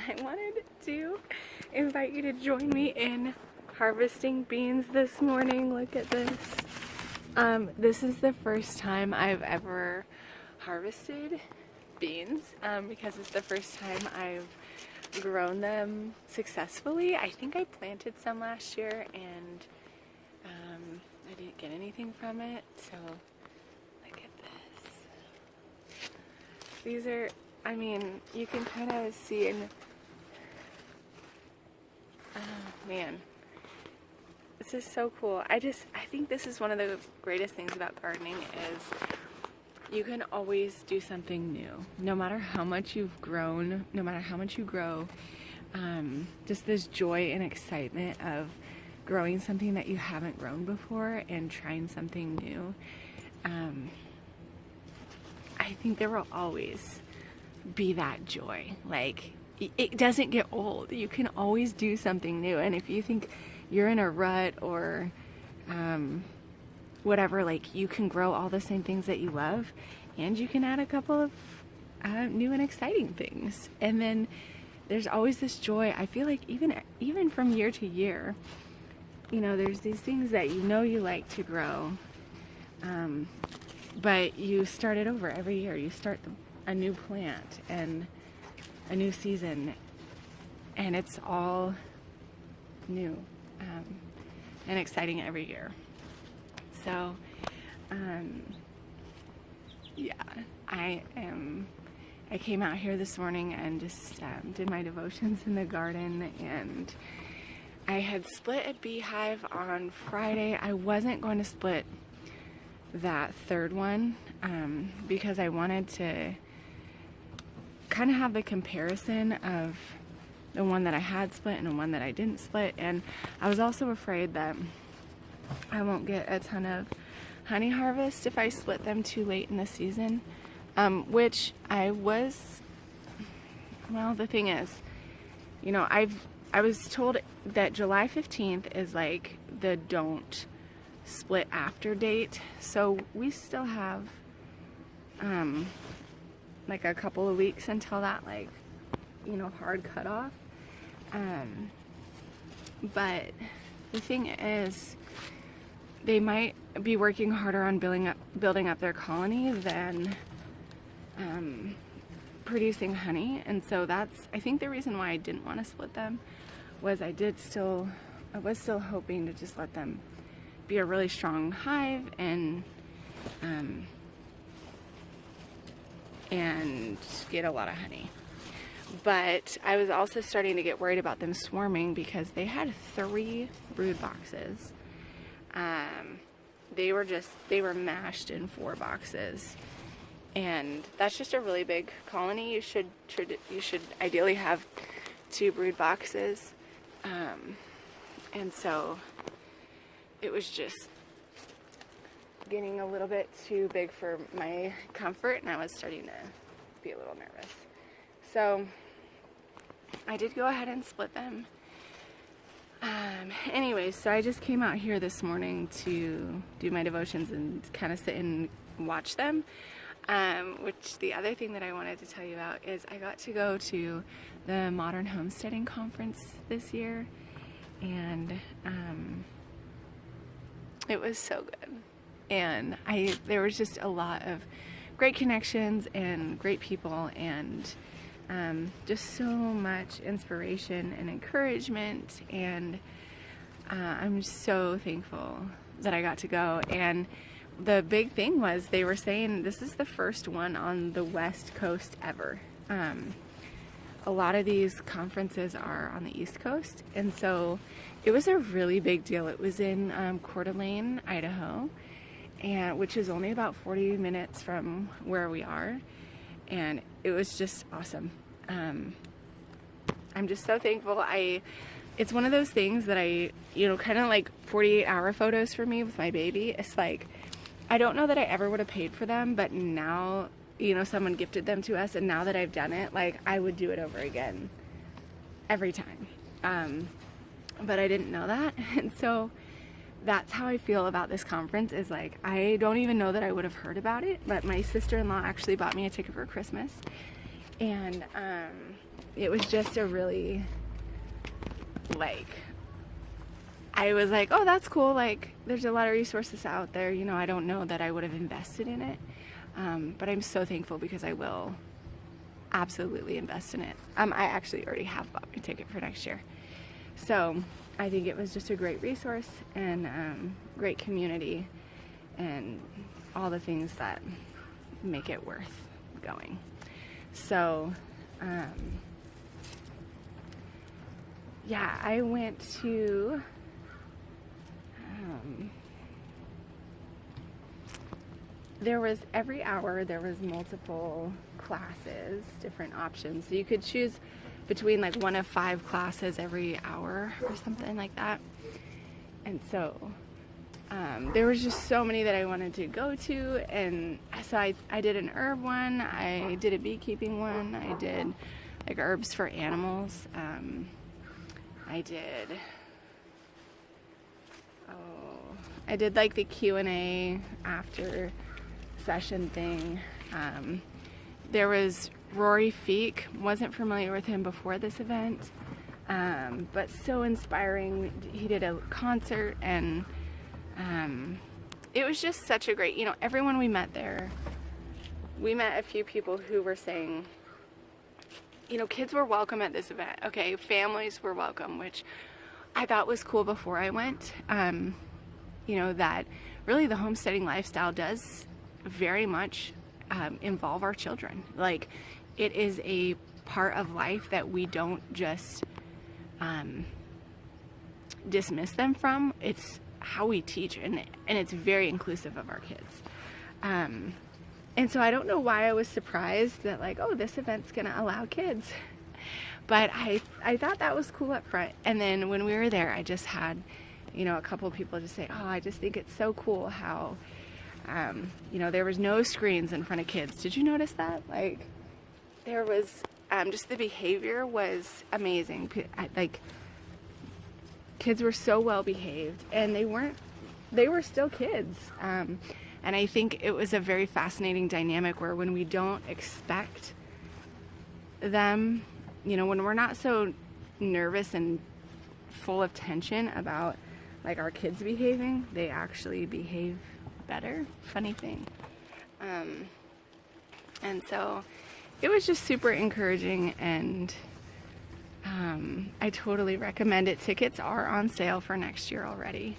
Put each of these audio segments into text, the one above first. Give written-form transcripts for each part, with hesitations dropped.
I wanted to invite you to join me in harvesting beans this morning. Look at this. This is the first time I've ever harvested beans because it's the first time I've grown them successfully. I think I planted some last year and I didn't get anything from it, so look at this. These are, I mean, you can kind of see in, oh man, this is so cool. I think this is one of the greatest things about gardening is you can always do something new. No matter how much you've grown, no matter how much you grow, just this joy and excitement of growing something that you haven't grown before and trying something new. I think there will always be that joy. Like, it doesn't get old. You can always do something new. And if you think you're in a rut or whatever, like, you can grow all the same things that you love and you can add a couple of new and exciting things. And then there's always this joy. I feel like even from year to year, you know, there's these things that you know you like to grow, but you start it over every year. You start a new plant and a new season, and it's all new and exciting every year. So, yeah, I came out here this morning and just did my devotions in the garden, and I had split a beehive on Friday. I wasn't going to split that third one because I wanted to kind of have the comparison of the one that I had split and the one that I didn't split. And I was also afraid that I won't get a ton of honey harvest if I split them too late in the season, which I was. Well, the thing is, you know, I was told that July 15th is like the don't split after date, so we still have like a couple of weeks until that, like, you know, hard cutoff. But the thing is, they might be working harder on building up their colony than producing honey, and so that's, I think, the reason why I didn't want to split them was I was still hoping to just let them be a really strong hive and get a lot of honey. But I was also starting to get worried about them swarming because they had 3 brood boxes. They were mashed in 4 boxes, and that's just a really big colony. You should ideally have 2 brood boxes, and so it was just getting a little bit too big for my comfort, and I was starting to be a little nervous. So I did go ahead and split them. Anyways, so I just came out here this morning to do my devotions and kind of sit and watch them. Which the other thing that I wanted to tell you about is I got to go to the Modern Homesteading conference this year, and it was so good. And there was just a lot of great connections and great people, and just so much inspiration and encouragement, and I'm so thankful that I got to go. And the big thing was they were saying this is the first one on the West Coast ever. A lot of these conferences are on the East Coast, and so it was a really big deal. It was in Coeur d'Alene, Idaho, and which is only about 40 minutes from where we are, and it was just awesome. I'm just so thankful. It's one of those things that kind of like 48-hour photos for me with my baby. It's like, I don't know that I ever would have paid for them, but now, you know, someone gifted them to us, and now that I've done it, like, I would do it over again every time. But I didn't know that, and so that's how I feel about this conference. Is like, I don't even know that I would have heard about it, but my sister-in-law actually bought me a ticket for Christmas, and it was just a really, like, I was like, oh, that's cool. Like, there's a lot of resources out there. You know, I don't know that I would have invested in it. But I'm so thankful because I will absolutely invest in it. I actually already have bought my ticket for next year. So I think it was just a great resource and great community and all the things that make it worth going. So, yeah, I went to there was every hour there was multiple classes, different options. So you could choose between like 1 of 5 classes every hour or something like that. And so there was just so many that I wanted to go to, and so I did an herb one, I did a beekeeping one, I did like herbs for animals, I did like the Q&A after session thing. There was Rory Feek, wasn't familiar with him before this event, but so inspiring. He did a concert, and it was just such a great, everyone we met there, we met a few people who were saying, kids were welcome at this event. Okay, families were welcome, which I thought was cool before I went. That really the homesteading lifestyle does very much involve our children. Like, it is a part of life that we don't just dismiss them from. It's how we teach, and it's very inclusive of our kids. And so I don't know why I was surprised that, like, oh, this event's gonna allow kids. But I thought that was cool up front. And then when we were there, I just had, a couple of people just say, oh, I just think it's so cool how, there was no screens in front of kids. Did you notice that? Like, there was, just the behavior was amazing. Like, kids were so well behaved, and they were still kids. And I think it was a very fascinating dynamic where when we don't expect them, when we're not so nervous and full of tension about like our kids behaving, they actually behave better. Funny thing. And so it was just super encouraging, and I totally recommend it. Tickets are on sale for next year already.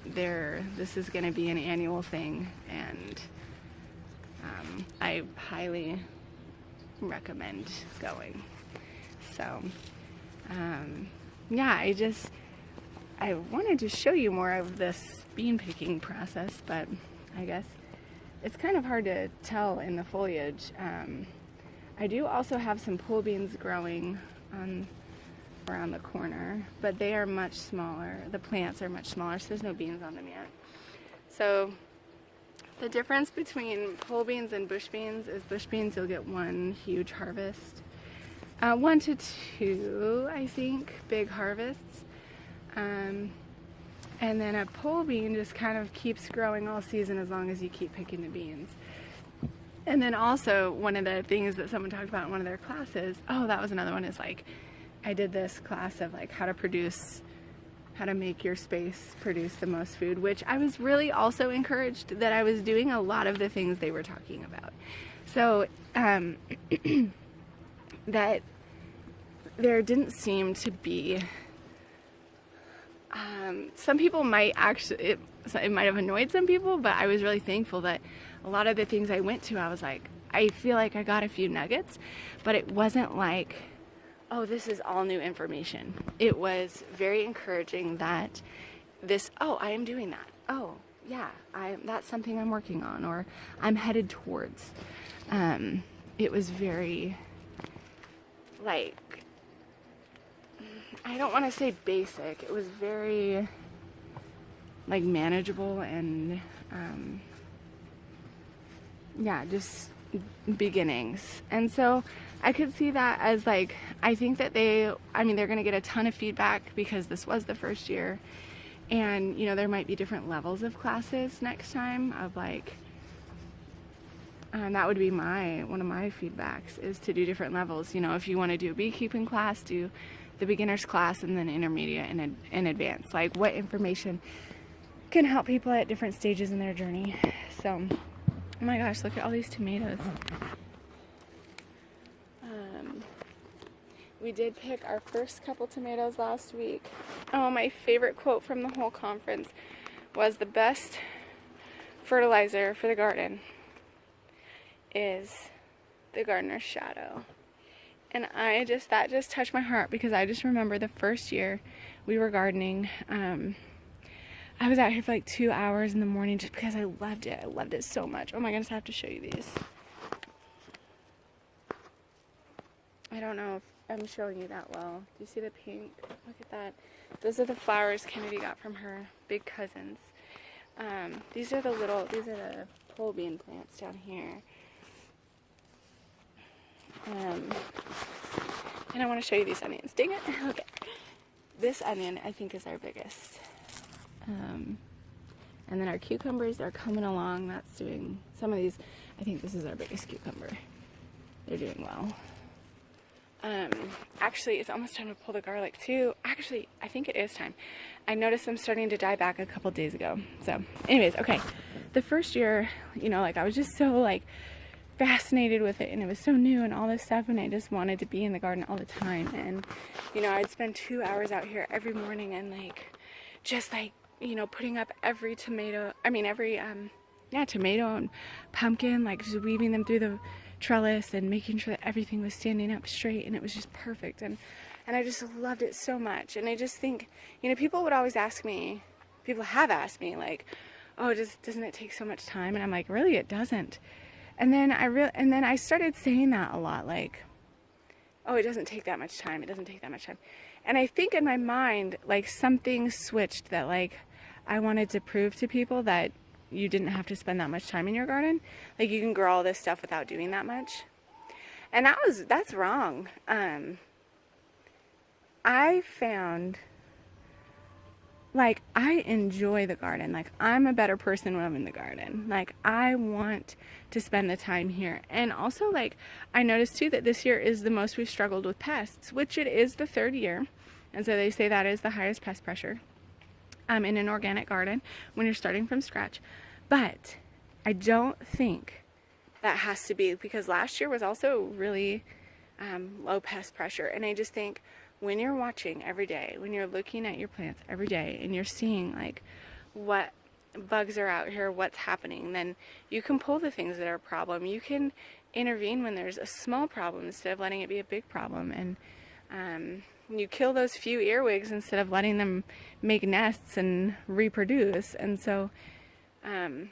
This is going to be an annual thing, and I highly recommend going. So yeah, I wanted to show you more of this bean picking process, but I guess it's kind of hard to tell in the foliage. I do also have some pole beans growing around the corner, but they are much smaller. The plants are much smaller, so there's no beans on them yet. So the difference between pole beans and bush beans is bush beans you'll get one huge harvest, 1 to 2, I think, big harvests, and then a pole bean just kind of keeps growing all season as long as you keep picking the beans. And then also, one of the things that someone talked about in one of their classes, that was another one, is like, I did this class of like how to make your space produce the most food, which I was really also encouraged that I was doing a lot of the things they were talking about. So that there didn't seem to be, some people might actually, it might have annoyed some people, but I was really thankful that a lot of the things I went to, I was like, I feel like I got a few nuggets, but it wasn't like, oh, this is all new information. It was very encouraging that I am doing that. Oh, yeah, that's something I'm working on, or I'm headed towards. It was very, like, I don't want to say basic. It was very, like, manageable and, just beginnings. And so I could see that as like, I think that they're going to get a ton of feedback because this was the first year, and there might be different levels of classes next time of like, that would be one of my feedbacks, is to do different levels. You know, if you want to do a beekeeping class, do the beginner's class, and then intermediate and advanced. Like, what information can help people at different stages in their journey. So, oh my gosh, look at all these tomatoes. We did pick our first couple tomatoes last week. Oh, my favorite quote from the whole conference was, the best fertilizer for the garden is the gardener's shadow. And that just touched my heart, because I just remember the first year we were gardening, I was out here for like 2 hours in the morning just because I loved it. I loved it so much. Oh my goodness, I have to show you these. I don't know if I'm showing you that well. Do you see the pink? Look at that. Those are the flowers Kennedy got from her big cousins. These are the pole bean plants down here. And I want to show you these onions. Dang it. Okay. This onion, I think, is our biggest. And then our cucumbers are coming along. That's doing, some of these, I think this is our biggest cucumber. They're doing well. Actually, it's almost time to pull the garlic too. Actually, I think it is time. I noticed them starting to die back a couple days ago. So anyways, okay. The first year, you know, like, I was just so like fascinated with it, and it was so new and all this stuff, and I just wanted to be in the garden all the time. And, you know, I'd spend 2 hours out here every morning, and like, just like, you know, putting up every tomato and pumpkin, like just weaving them through the trellis and making sure that everything was standing up straight, and it was just perfect. And I just loved it so much. And I just think, you know, people would always ask me, people have asked me, like, oh, doesn't it take so much time? And I'm like, really, it doesn't. And then I started saying that a lot, like, oh, it doesn't take that much time. It doesn't take that much time. And I think in my mind, like, something switched, that like, I wanted to prove to people that you didn't have to spend that much time in your garden. Like, you can grow all this stuff without doing that much. And that's wrong. I found, like, I enjoy the garden. Like, I'm a better person when I'm in the garden. Like, I want to spend the time here. And also, like, I noticed too that this year is the most we've struggled with pests, which it is the 3rd year. And so they say that is the highest pest pressure in an organic garden when you're starting from scratch. But I don't think that has to be, because last year was also really low pest pressure. And I just think, when you're watching every day, when you're looking at your plants every day, and you're seeing like what bugs are out here, what's happening, then you can pull the things that are a problem. You can intervene when there's a small problem instead of letting it be a big problem. And you kill those few earwigs instead of letting them make nests and reproduce. And so, yeah,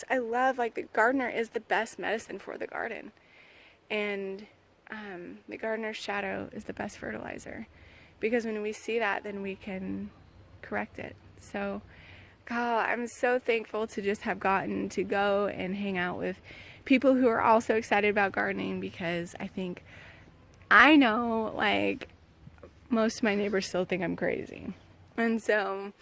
I love, like, the gardener is the best medicine for the garden. And the gardener's shadow is the best fertilizer, because when we see that, then we can correct it. So, God, I'm so thankful to just have gotten to go and hang out with people who are also excited about gardening, because I know, like, most of my neighbors still think I'm crazy. And so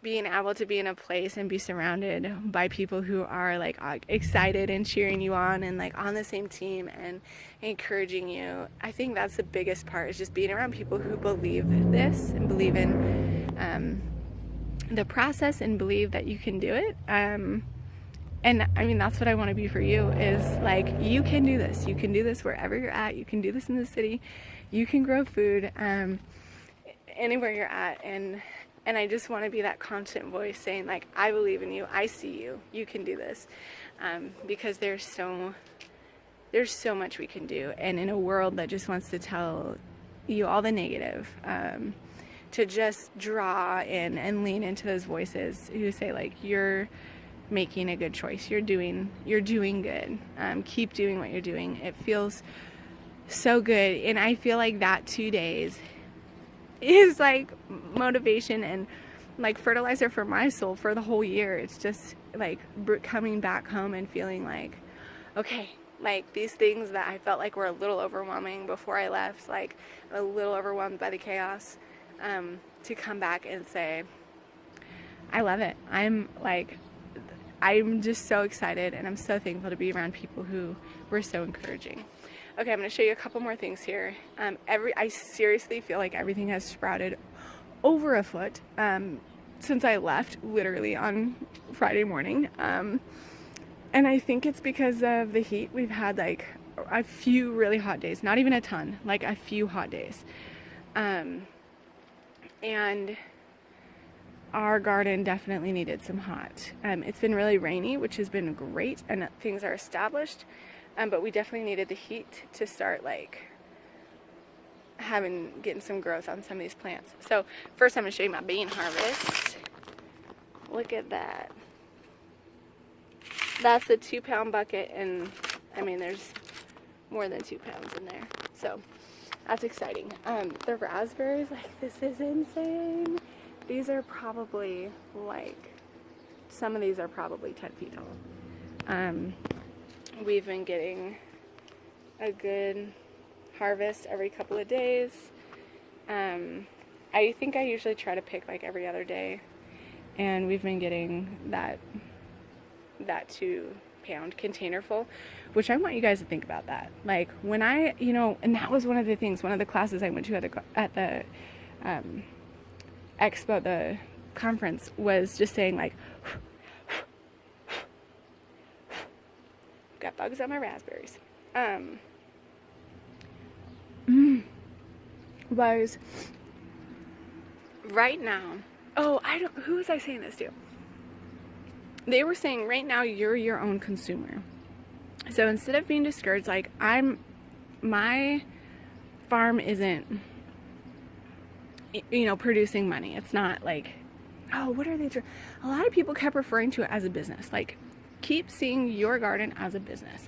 being able to be in a place and be surrounded by people who are like excited and cheering you on and like on the same team and encouraging you, I think that's the biggest part, is just being around people who believe this and believe in the process and believe that you can do it. And I mean, that's what I want to be for you, is like, you can do this. You can do this wherever you're at. You can do this in the city. You can grow food anywhere you're at. And I just want to be that constant voice saying, like, I believe in you. I see you. You can do this. Because there's so much we can do. And in a world that just wants to tell you all the negative, to just draw in and lean into those voices who say, like, you're making a good choice. You're doing good. Keep doing what you're doing. It feels so good. And I feel like that 2 days is like motivation and like fertilizer for my soul for the whole year. It's just like coming back home and feeling like, okay, like these things that I felt like were a little overwhelming before I left, like a little overwhelmed by the chaos, to come back and say, I love it. I'm like, I'm just so excited, and I'm so thankful to be around people who were so encouraging. Okay, I'm going to show you a couple more things here. I seriously feel like everything has sprouted over a foot since I left, literally on Friday morning. And I think it's because of the heat. We've had like a few really hot days, not even a ton, like a few hot days. And our garden definitely needed some hot. It's been really rainy, which has been great, and things are established. But we definitely needed the heat to start like getting some growth on some of these plants. So first I'm going to show you my bean harvest. Look at that. That's a 2-pound bucket, and I mean there's more than 2 pounds in there. So that's exciting. The raspberries, like, this is insane. These are probably like, some of these are probably 10 feet tall. We've been getting a good harvest every couple of days. I think I usually try to pick like every other day, and we've been getting that 2-pound container full, which I want you guys to think about that. Like when and that was one of the classes I went to at the expo, the conference, was just saying like, got bugs on my raspberries. Was right now, who was I saying this to? They were saying right now you're your own consumer. So instead of being discouraged, like my farm isn't, producing money. It's not like, oh, what are they doing? A lot of people kept referring to it as a business. Like, keep seeing your garden as a business.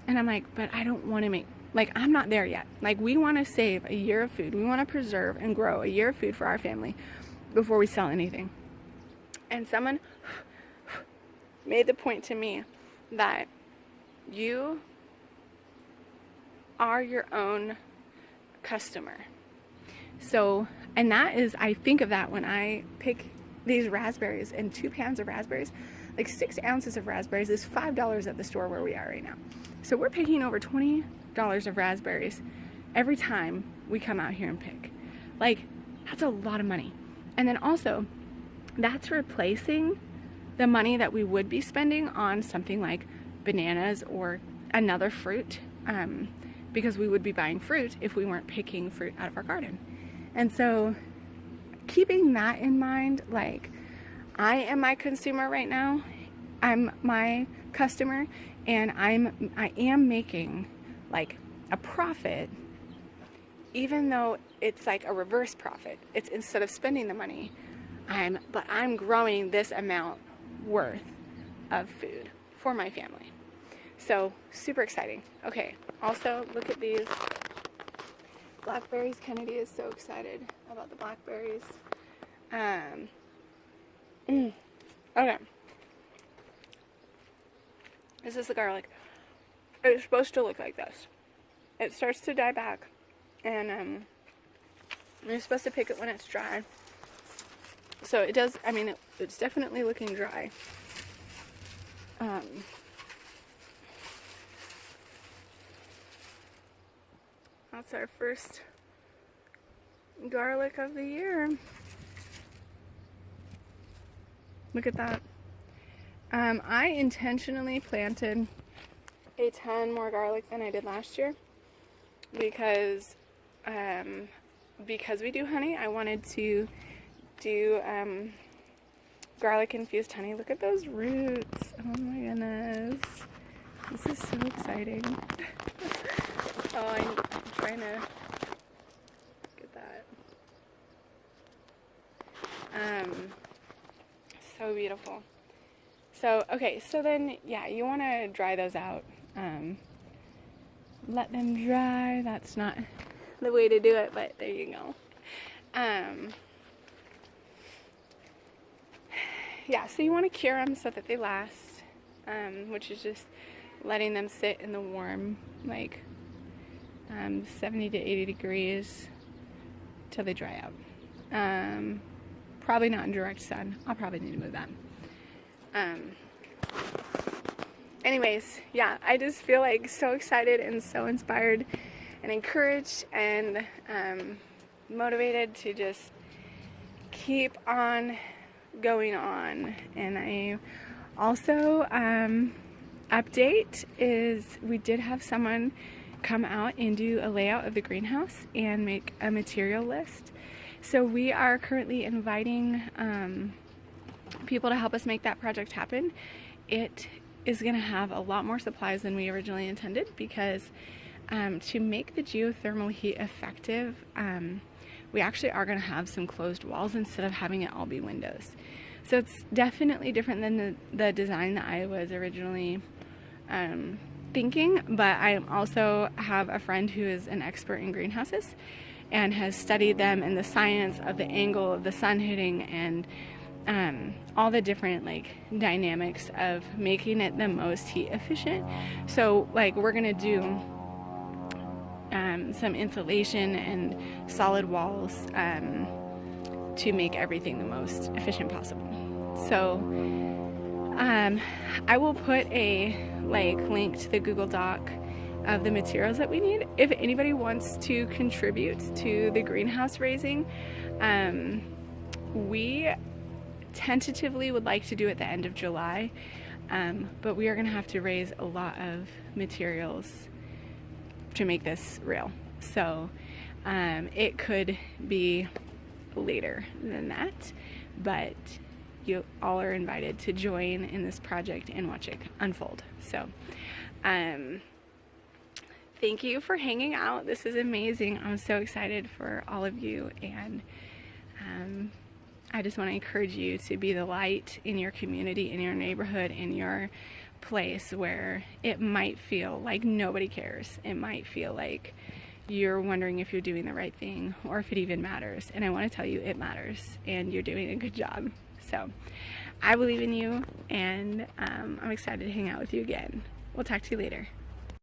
And I'm like, but I don't want to I'm not there yet. Like, we want to save a year of food. We want to preserve and grow a year of food for our family before we sell anything. And someone made the point to me that you are your own customer. So, and that is, I think of that when I pick these raspberries, and 2 pounds of raspberries, like 6 ounces of raspberries is $5 at the store where we are right now. So we're picking over $20 of raspberries every time we come out here and pick. Like, that's a lot of money. And then also, that's replacing the money that we would be spending on something like bananas or another fruit, because we would be buying fruit if we weren't picking fruit out of our garden. And so keeping that in mind, like, I am my consumer right now. I'm my customer, and I am making like a profit, even though it's like a reverse profit. It's, instead of spending the money, I'm growing this amount worth of food for my family. So super exciting. Okay, also look at these blackberries. Kennedy is so excited about the blackberries. Okay. This is the garlic. It's supposed to look like this. It starts to die back, and you're supposed to pick it when it's dry. So it does. I mean, it's definitely looking dry. That's our first garlic of the year. Look at that. I intentionally planted a ton more garlic than I did last year because we do honey. I wanted to do garlic infused honey. Look at those roots. Oh my goodness. This is so exciting. Oh, I'm trying to get that. So beautiful. So, okay, so then, yeah, you want to dry those out. Let them dry. That's not the way to do it, but there you go. Yeah, so you want to cure them so that they last, which is just letting them sit in the warm, like 70 to 80 degrees till they dry out. Probably not in direct sun. I'll probably need to move that. anyways, yeah, I just feel like so excited and so inspired and encouraged and motivated to just keep on going on. And I also, update is we did have someone come out and do a layout of the greenhouse and make a material list. So we are currently inviting people to help us make that project happen. It is going to have a lot more supplies than we originally intended because to make the geothermal heat effective, we actually are going to have some closed walls instead of having it all be windows. So it's definitely different than the design that I was originally thinking, but I also have a friend who is an expert in greenhouses and has studied them and the science of the angle of the sun hitting and all the different like dynamics of making it the most heat efficient. So like we're gonna do some insulation and solid walls to make everything the most efficient possible. So I will put a link to the Google Doc of the materials that we need. If anybody wants to contribute to the greenhouse raising, we tentatively would like to do it the end of July, but we are going to have to raise a lot of materials to make this real. So it could be later than that, but you all are invited to join in this project and watch it unfold. So thank you for hanging out. This is amazing. I'm so excited for all of you, and I just want to encourage you to be the light in your community, in your neighborhood, in your place where it might feel like nobody cares. It might feel like you're wondering if you're doing the right thing or if it even matters. And I want to tell you it matters and you're doing a good job. So I believe in you, and I'm excited to hang out with you again. We'll talk to you later.